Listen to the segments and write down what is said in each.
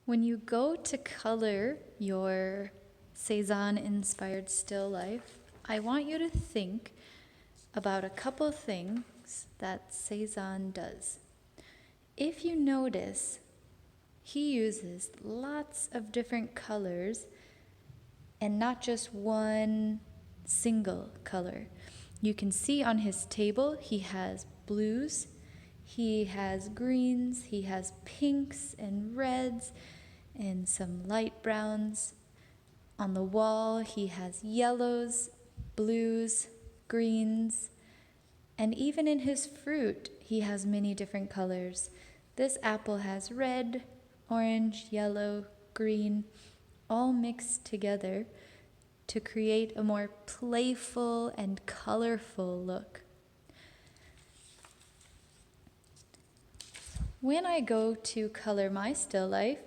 When you go to color your Cezanne-inspired still life, I want you to think about a couple things that Cezanne does. If you notice, he uses lots of different colors and not just one single color. You can see on his table he has blues, he has greens, he has pinks and reds and some light browns. On the wall he has yellows, blues, greens, and even in his fruit he has many different colors. This apple has red, orange, yellow, green, all mixed together to create a more playful and colorful look. When I go to color my still life,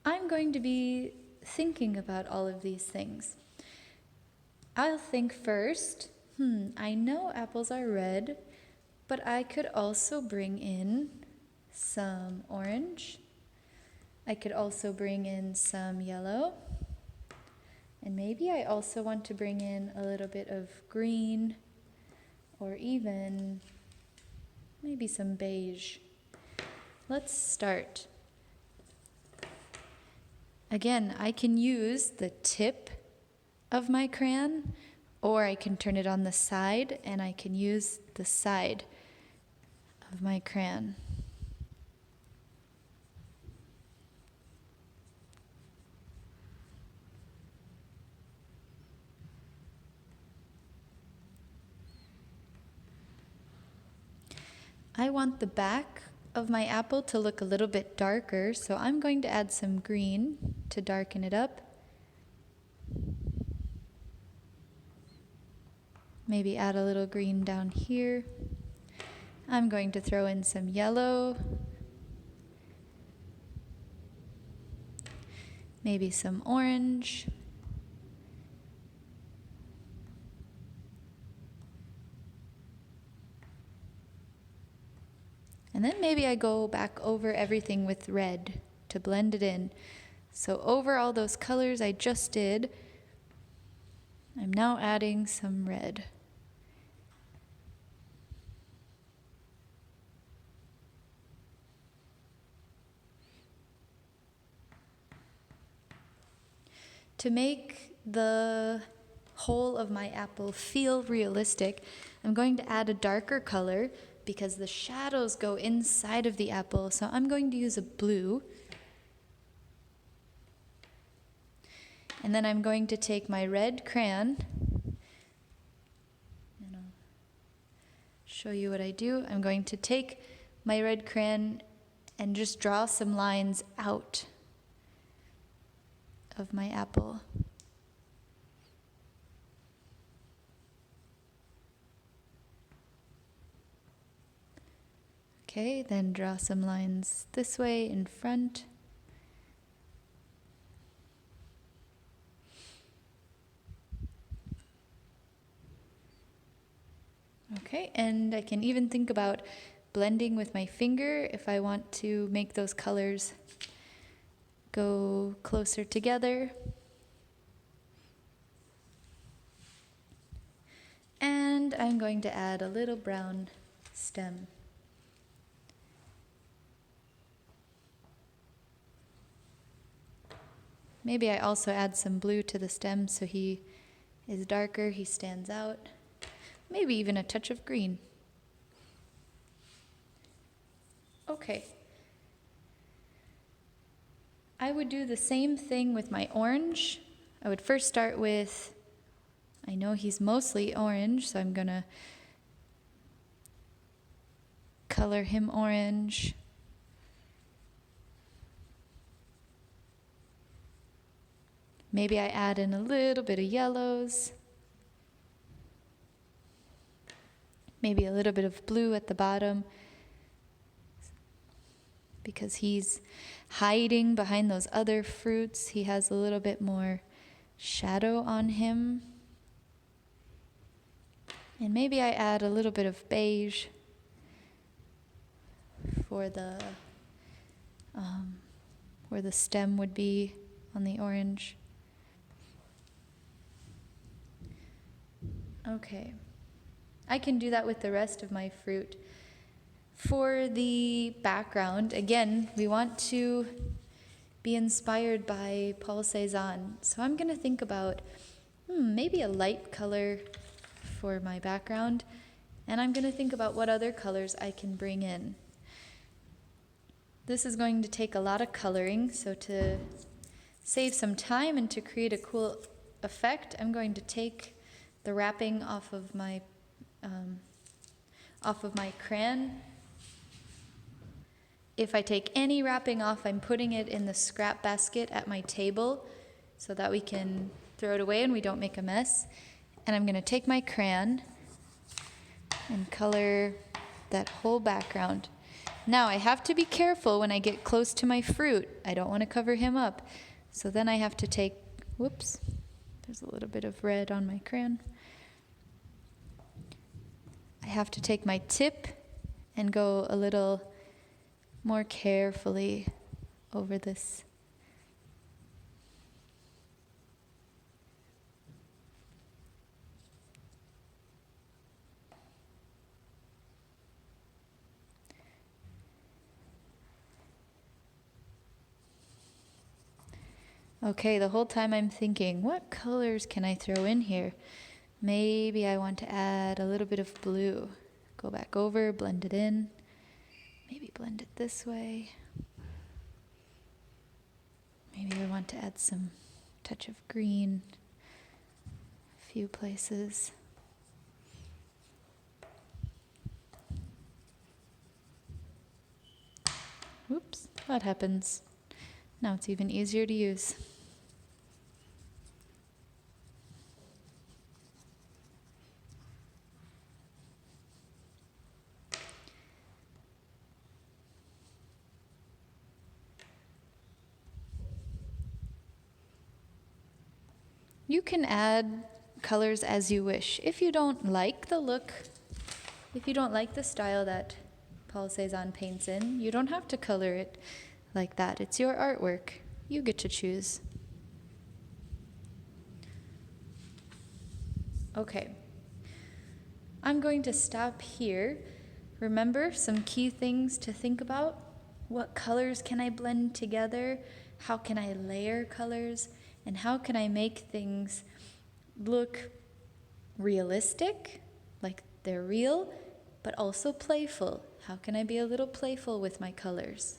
I'm going to be thinking about all of these things. I'll think first, I know apples are red, but I could also bring in some orange. I could also bring in some yellow. And maybe I also want to bring in a little bit of green or even maybe some beige. Let's start. Again, I can use the tip of my crayon, or I can turn it on the side and I can use the side of my crayon. I want the back of my apple to look a little bit darker, so I'm going to add some green to darken it up. Maybe add a little green down here. I'm going to throw in some yellow. Maybe some orange. And then maybe I go back over everything with red to blend it in. So over all those colors I just did, I'm now adding some red. To make the whole of my apple feel realistic, I'm going to add a darker color because the shadows go inside of the apple. So I'm going to use a blue. And then I'm going to take my red crayon and I'll show you what I do. I'm going to take my red crayon and just draw some lines out of my apple. Okay, then draw some lines this way in front. Okay, and I can even think about blending with my finger if I want to make those colors go closer together. And I'm going to add a little brown stem. Maybe I also add some blue to the stem so he is darker, he stands out. Maybe even a touch of green. Okay. I would do the same thing with my orange. I would first start with, I know he's mostly orange, so I'm gonna color him orange. Maybe I add in a little bit of yellows. Maybe a little bit of blue at the bottom because he's hiding behind those other fruits. He has a little bit more shadow on him. And maybe I add a little bit of beige for the where the stem would be on the orange. Okay. I can do that with the rest of my fruit. For the background, again, we want to be inspired by Paul Cezanne. So I'm going to think about maybe a light color for my background, and I'm going to think about what other colors I can bring in. This is going to take a lot of coloring, so to save some time and to create a cool effect, I'm going to take the wrapping off of my crayon. If I take any wrapping off, I'm putting it in the scrap basket at my table so that we can throw it away and we don't make a mess. And I'm going to take my crayon and color that whole background. Now I have to be careful when I get close to my fruit. I don't want to cover him up. So then I have to take, whoops, there's a little bit of red on my crayon. I have to take my tip and go a little more carefully over this. Okay, the whole time I'm thinking, what colors can I throw in here? Maybe I want to add a little bit of blue. Go back over, blend it in. Maybe blend it this way. Maybe I want to add some touch of green a few places. Whoops, that happens. Now it's even easier to use. You can add colors as you wish. If you don't like the look, if you don't like the style that Paul Cezanne paints in, you don't have to color it like that. It's your artwork. You get to choose. Okay. I'm going to stop here. Remember some key things to think about. What colors can I blend together? How can I layer colors? And how can I make things look realistic, like they're real, but also playful? How can I be a little playful with my colors?